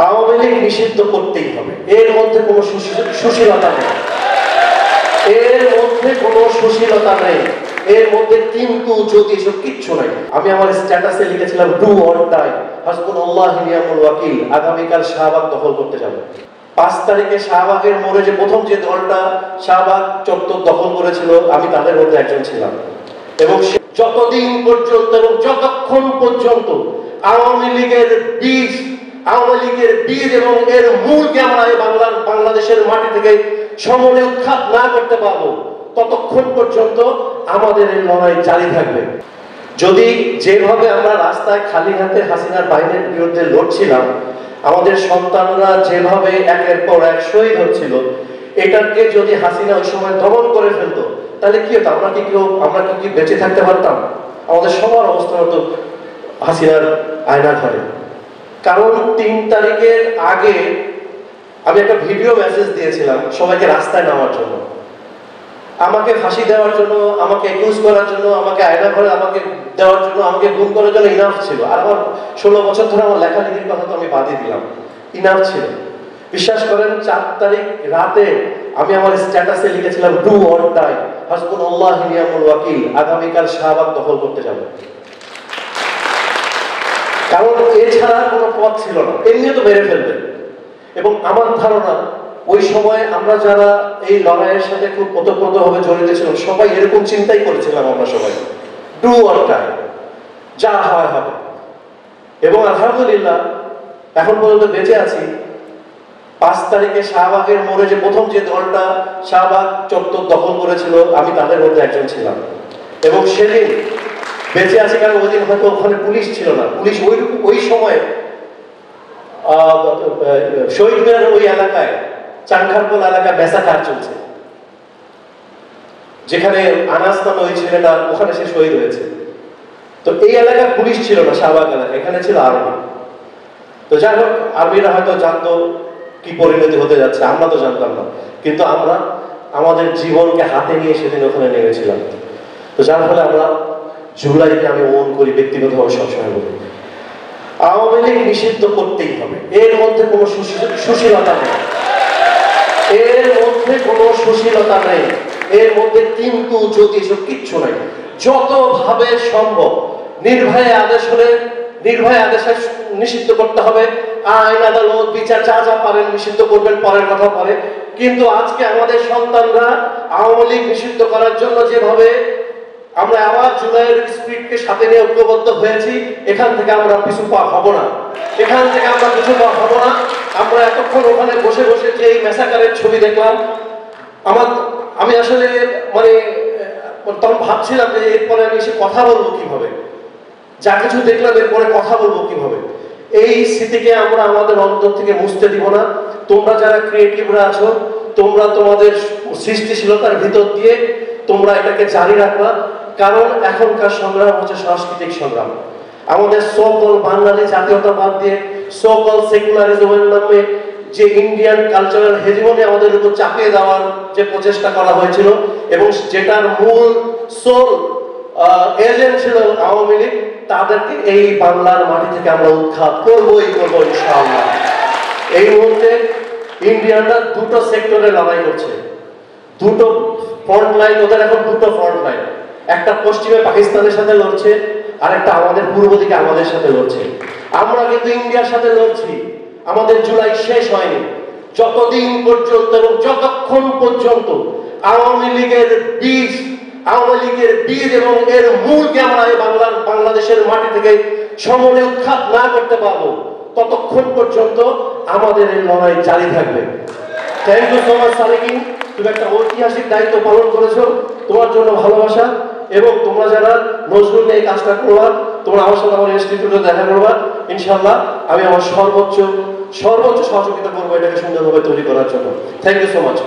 আওয়ামী লীগ নিষিদ্ধ করতেই হবে, এর মধ্যে কোনো সুশীলতা নেই, এর মধ্যে কোনো সুশীলতা নেই, এর মধ্যে কিন্তু যদি এসব কিচ্ছু নাই। আমি আমার স্ট্যাটাসে লিখেছিলাম ডু অর ডাই, হাসবুনাল্লাহু ওয়া নি'মাল ওয়াকিল। আগামীকাল শাহবাগ দখল করতে যাব। 5 তারিখে শাহবাগের মোড়ে যে প্রথম যে দলটা শাহবাগ চত্বর দখল করেছিল, আমি তাদের মধ্যে একজন ছিলাম। এবং যতদিন পর্যন্ত এবং যতক্ষণ পর্যন্ত আওয়ামী লীগের বীজ এবং এর মূলকে আমরা বাংলাদেশের মাটি থেকে সমূলে উৎখাত না করতে পারবো, ততক্ষণ পর্যন্ত আমাদের এই লড়াই জারি থাকবে। যদি যেভাবে আমরা রাস্তায় খালি হাতে হাসিনার বাহিনীর বিরুদ্ধে লড়ছিলাম, আমাদের সন্তানরা যেভাবে একের পর এক শহীদ হচ্ছিল, এটাকে যদি হাসিনা ওই সময় দমন করে ফেলতো, তাহলে কি হতো? আমরা কি বেঁচে থাকতে পারতাম? আমাদের সবার অবস্থা হতো হাসিনার আয়না ঘরে। কারণ 3 তারিখের আগে আমি একটা ভিডিও মেসেজ দিয়েছিলাম সবাইকে রাস্তায় নামার জন্য, আমাকে ফাঁসি দেওয়ার জন্য, আমাকে একুজ করার জন্য, আমাকে আয়না ঘরে আমাকে দেওয়ার জন্য, আমাকে গুম করার জন্য ইনাফ ছিল। আর আমার 16 বছর ধরে আমার লেখালেখির কথা তো আমি বাদই দিলাম, ইনাফ ছিল। বিশ্বাস করেন, 4 তারিখ রাতে আমি আমার স্ট্যাটাসে লিখেছিলাম ডু অর ডাই, হাসবুনাল্লাহু ওয়া নি'মাল ওয়াকিল। আগামীকাল শাহবাগ দখল করতে যাব। কারণ এছাড়া কোনো পথ ছিল না, এমনি তো মেরে ফেলবে। এবং আমার ধারণা ওই সময় আমরা যারা এই লড়াইয়ের সাথে খুব ওতপ্রোতভাবে জড়িত ছিলাম, সবাই এরকম চিন্তাই করেছিলাম, আমরা সবাই ডু অর ডাই, যা হয় হবে। এবং আলহামদুলিল্লাহ এখন পর্যন্ত বেঁচে আছি। 5 তারিখে শাহবাগের মোড়ে যে প্রথম যে দলটা শাহবাগ চত্বর দখল করেছিল, আমি তাদের মধ্যে একজন ছিলাম। এবং সেদিন বেঁচে আছি কারণ ওই দিন হয়তো ওখানে পুলিশ ছিল না। পুলিশ ওই সময় শহীদ মিনারের ওই এলাকায়, চাংখারপোল এলাকায় বেচা কাজ চলছে, যেখানে আনাস নামে ওই ছেলেটা, ওখানে সে শহীদ হয়েছে। তো এই এলাকায় পুলিশ ছিল না, শাহবাগ এলাকা, এখানে ছিল আর্মি। তো যাই হোক, আর্মিরা হয়তো জানতো কি পরিণতি হতে যাচ্ছে, আমরা তো জানতাম না। কিন্তু আমরা আমাদের জীবনকে হাতে নিয়ে সেদিন ওখানে নেমেছিলাম। তো যার ফলে আমরা জুলাইকে আমি ওন করি, ব্যক্তিগতভাবে সবসময় বলি আওয়ামী লীগ নিষিদ্ধ করতেই হবে, এর মধ্যে কোনো সুশীলতা নেই, এর মধ্যে কোনো সুশীলতা নেই, এর মধ্যে কিন্তু যদি এসব কিচ্ছু নাই। যতভাবে সম্ভব নির্ভয়ে আদেশ হলে নির্ভয়ে আদেশে নিষিদ্ধ করতে হবে। আইন আদালত বিচার যা যা পারেন নিষিদ্ধ করবেন, পরের কথা পরে। কিন্তু আজকে আমাদের সন্তানরা আওয়ামী লীগ নিষিদ্ধ করার জন্য যেভাবে আমরা আবার জুলাইয়ের স্পিডকে সাথে নিয়ে ঐক্যবদ্ধ হয়েছি, এখান থেকে আমরা পিছু পা হব না, এখান থেকে আমরা পিছু পা হব না। আমরা এতক্ষণ ওখানে বসে বসে যে এই ম্যাসাকারের ছবি দেখলাম, আমি আসলে মানে তখন ভাবছিলাম যে এরপরে আমি এসে কথা বলবো কিভাবে, যা কিছু দেখলাম এরপরে কথা বলবো কিভাবে। এই স্মৃতিকে আমরা আমাদের অন্তর থেকে মুছতে দিব না। তোমরা যারা ক্রিয়েটিভরা আছো, তোমরা তোমাদের সৃষ্টিশীলতার ভিতর দিয়ে তোমরা এটাকে জারি রাখবা। কারণ এখনকার সংগ্রাম হচ্ছে সাংস্কৃতিক সংগ্রাম। আমাদের সকল বাঙালি জাতীয়তাবাদ দিয়ে, সকল সেকুলারিজমের নামে যে ইন্ডিয়ান কালচারাল হেজিমনি আমাদের উপর চাপিয়ে দেওয়ার যে প্রচেষ্টা করা হয়েছিল, এবং যেটার মূল সোল এজেন্ট ছিল আওয়ামী লীগ, তাদেরকে এই বাংলার মাটি থেকে আমরা উৎখাত করবই করবো ইনশাআল্লাহ। এই মুহূর্তে ইন্ডিয়ানরা দুটো সেক্টরে লড়াই করছে, দুটো ফ্রন্ট লাইন। ওদের এখন দুটো ফ্রন্ট লাইন, একটা পশ্চিমে পাকিস্তানের সাথে লড়ছে, আর একটা আমাদের পূর্ব দিকে আমাদের সাথে লড়ছে। আমরা কিন্তু ইন্ডিয়ার সাথে লড়ছি, আমাদের জুলাই শেষ হয়নি। যতদিন পর্যন্ত এবং যতক্ষণ পর্যন্ত আওয়ামী লীগের বীজ এবং এর মূলকে আমরা বাংলাদেশের মাটি থেকে সমূলে উৎখাত না করতে পারবো, ততক্ষণ পর্যন্ত আমাদের এই লড়াই জারি থাকবে। Thank you so much Salekin, তুমি একটা ঐতিহাসিক দায়িত্ব পালন করেছো। তোমার জন্য ভালোবাসা। এবং তোমরা যারা নজরুল নিয়ে এই কাজটা করবা, তোমরা আমার সাথে আমার ইনস্টিটিউটে দেখা করবা, ইনশাআল্লাহ আমি আমার সর্বোচ্চ সহযোগিতা করবো এটাকে সুন্দরভাবে তৈরি করার জন্য। Thank you so much.